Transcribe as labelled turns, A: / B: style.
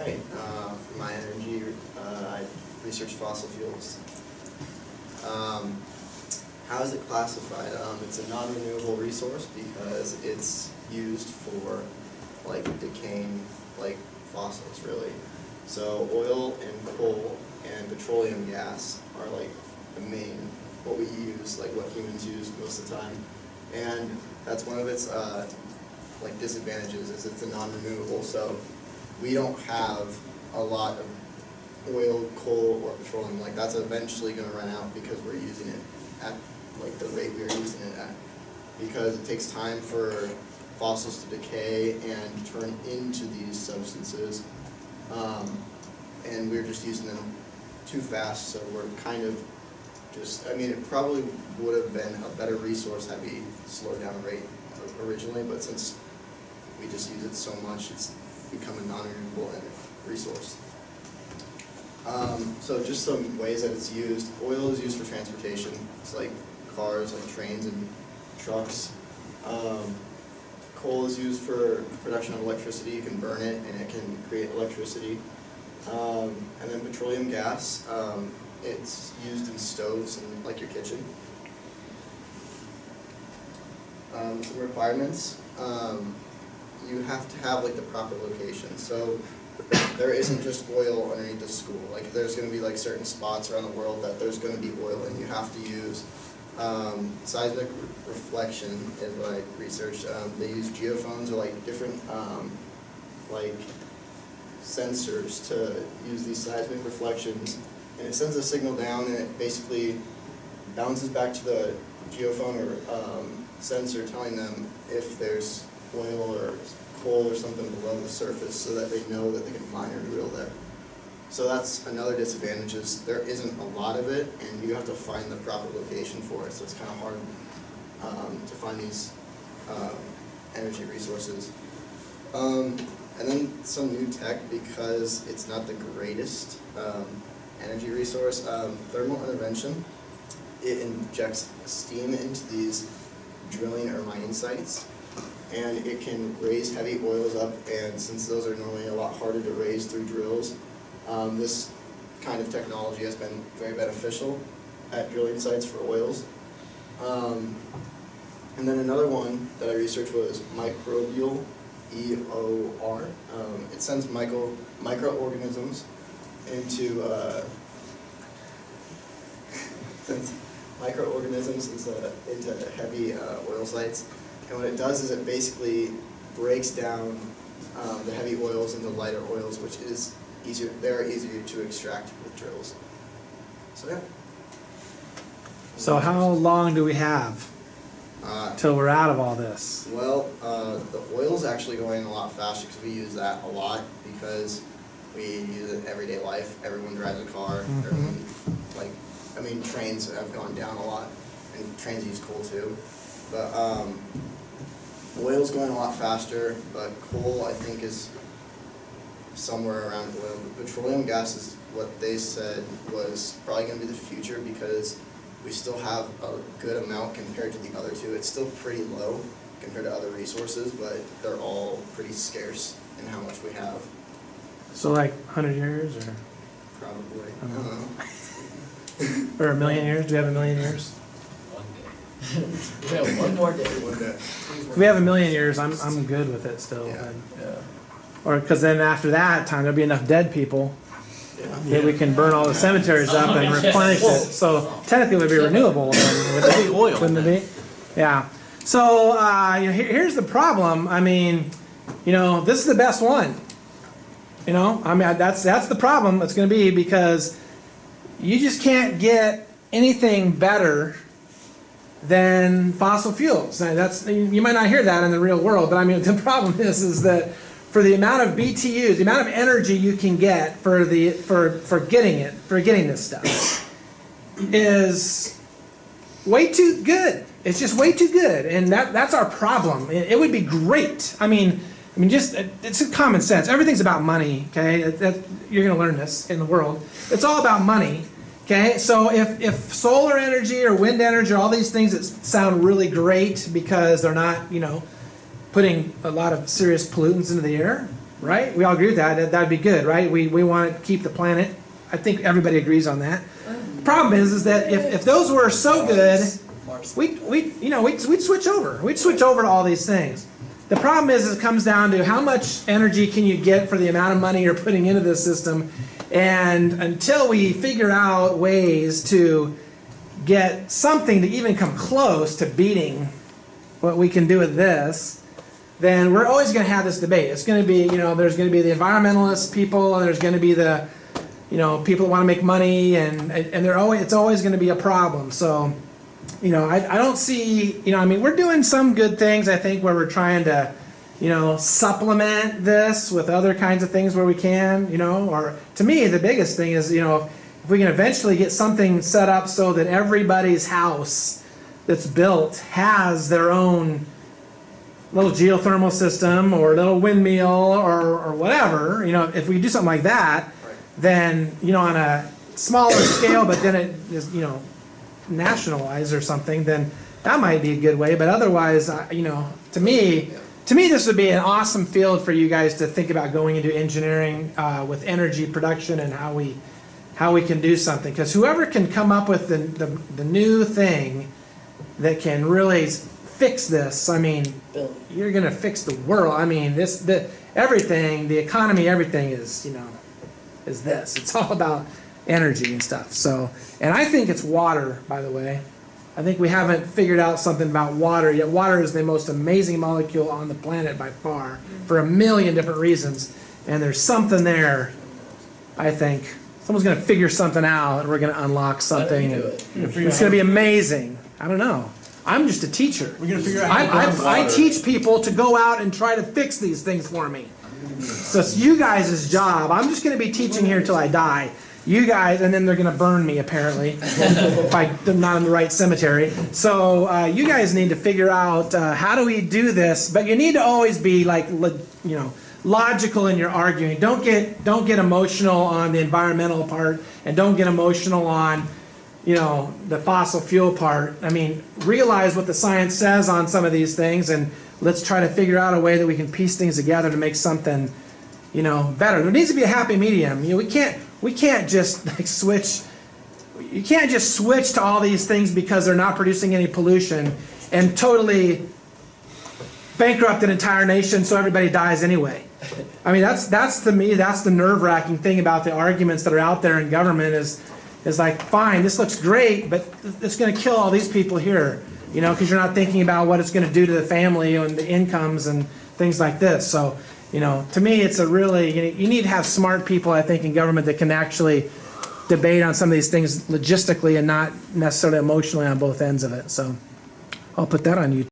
A: right. For my energy, I research fossil fuels. How is it classified? It's a non-renewable resource because it's used for like decaying like fossils, really. So oil and coal and petroleum gas are like the main, what we use, like what humans use most of the time. And that's one of its like disadvantages, is it's a non-renewable. So we don't have a lot of oil, coal, or petroleum. Like that's eventually going to run out because we're using it at like the rate we're using it at. Because it takes time for fossils to decay and turn into these substances. And we're just using them too fast, so we're kind of just, I mean, it probably would have been a better resource had we slowed down the rate originally, but since we just use it so much, it's become a non-renewable resource. So just some ways that it's used. Oil is used for transportation. It's like cars, like trains and trucks. Coal is used for production of electricity. You can burn it and it can create electricity. And then petroleum gas, it's used in stoves and like your kitchen. Some requirements, you have to have like the proper location. So there isn't just oil underneath the school. Like there's going to be like certain spots around the world that there's going to be oil, and you have to use seismic reflection is what I researched. They use geophones or like different like sensors to use these seismic reflections, and it sends a signal down, and it basically bounces back to the geophone or sensor, telling them if there's oil or coal or something below the surface, so that they know that they can mine or drill there. So that's another disadvantage, is there isn't a lot of it, and you have to find the proper location for it. So it's kind of hard to find these energy resources. And then some new tech, because it's not the greatest energy resource. Thermal intervention. It injects steam into these drilling or mining sites, and it can raise heavy oils up, and since those are normally a lot harder to raise through drills, this kind of technology has been very beneficial at drilling sites for oils. And then another one that I researched was microbial, EOR. It sends microorganisms into into heavy oil sites, and what it does is it basically breaks down the heavy oils into lighter oils, which is easier. They're easier to extract with drills. So yeah.
B: So how long do we have till we're out of all this?
A: Well, the oil's actually going a lot faster because we use that a lot, because we use it in everyday life. Everyone drives a car.
B: Mm-hmm.
A: Everyone, like, I mean, trains have gone down a lot, and trains use coal too. But oil's going a lot faster, but coal, I think, is somewhere around oil. But petroleum gas is what they said was probably going to be the future, because we still have a good amount compared to the other two. It's still pretty low compared to other resources, but they're all pretty scarce in how much we have.
B: So like 100 years, or
A: Probably.
B: I don't know.
A: Or
B: a million years? Do we have a million years?
C: One day. We have one more day.
A: One day.
B: If we have a million years, I'm good with it still.
A: Yeah.
C: Yeah.
B: Or because then after that time there'll be enough dead people that we can burn all the cemeteries up and replenish it. So technically it would be renewable. Would it be oil? Wouldn't it be? Yeah. So here's the problem. I mean, this is the best one. I mean, that's the problem. It's going to be, because you just can't get anything better than fossil fuels. Now, you might not hear that in the real world, but I mean, the problem is that for the amount of BTUs, the amount of energy you can get for getting this stuff is way too good. It's just way too good, and that's our problem. It would be great. I mean, just it's common sense. Everything's about money. Okay, you're going to learn this in the world. It's all about money. Okay, so if solar energy or wind energy, all these things that sound really great because they're not, putting a lot of serious pollutants into the air, right? We all agree with that. That'd be good, right? We want to keep the planet. I think everybody agrees on that. The problem is that if those were so good, we'd switch over. We'd switch over to all these things. The problem is it comes down to how much energy can you get for the amount of money you're putting into this system, and until we figure out ways to get something to even come close to beating what we can do with this, then we're always going to have this debate. It's going to be, there's going to be the environmentalist people, and there's going to be the, people that want to make money, and it's always going to be a problem. So, I don't see, we're doing some good things, I think, where we're trying to, supplement this with other kinds of things where we can, or to me, the biggest thing is, if we can eventually get something set up so that everybody's house that's built has their own little geothermal system or little windmill or whatever, if we do something like that, then, on a smaller scale, but then it is, nationalized or something, then that might be a good way. But otherwise, to me, this would be an awesome field for you guys to think about going into engineering with energy production and how we can do something. Because whoever can come up with the new thing that can really fix this, you're going to fix the world. Everything, the economy, everything is this. It's all about energy and stuff. So, and I think it's water, by the way. I think we haven't figured out something about water yet. Water is the most amazing molecule on the planet by far for a million different reasons. And there's something there, I think. Someone's going to figure something out, and we're going to unlock something. It's going to be amazing. I don't know. I'm just a teacher.
D: We're going to figure out how to burn
B: I
D: water.
B: teach people to go out and try to fix these things for me. So it's you guys' job. I'm just going to be teaching here until I die. You guys, and then they're going to burn me, apparently, if I'm not in the right cemetery. So you guys need to figure out how do we do this. But you need to always be logical in your arguing. Don't get emotional on the environmental part, and don't get emotional on the fossil fuel part. Realize what the science says on some of these things, and let's try to figure out a way that we can piece things together to make something better. There needs to be a happy medium. We can't just switch. You can't just switch to all these things because they're not producing any pollution and totally bankrupt an entire nation so everybody dies anyway. That's to me, that's the nerve-wracking thing about the arguments that are out there in government is like, fine, this looks great, but it's going to kill all these people here, because you're not thinking about what it's going to do to the family and the incomes and things like this. So, to me, it's a really, you need to have smart people, I think, in government that can actually debate on some of these things logistically and not necessarily emotionally on both ends of it. So I'll put that on you.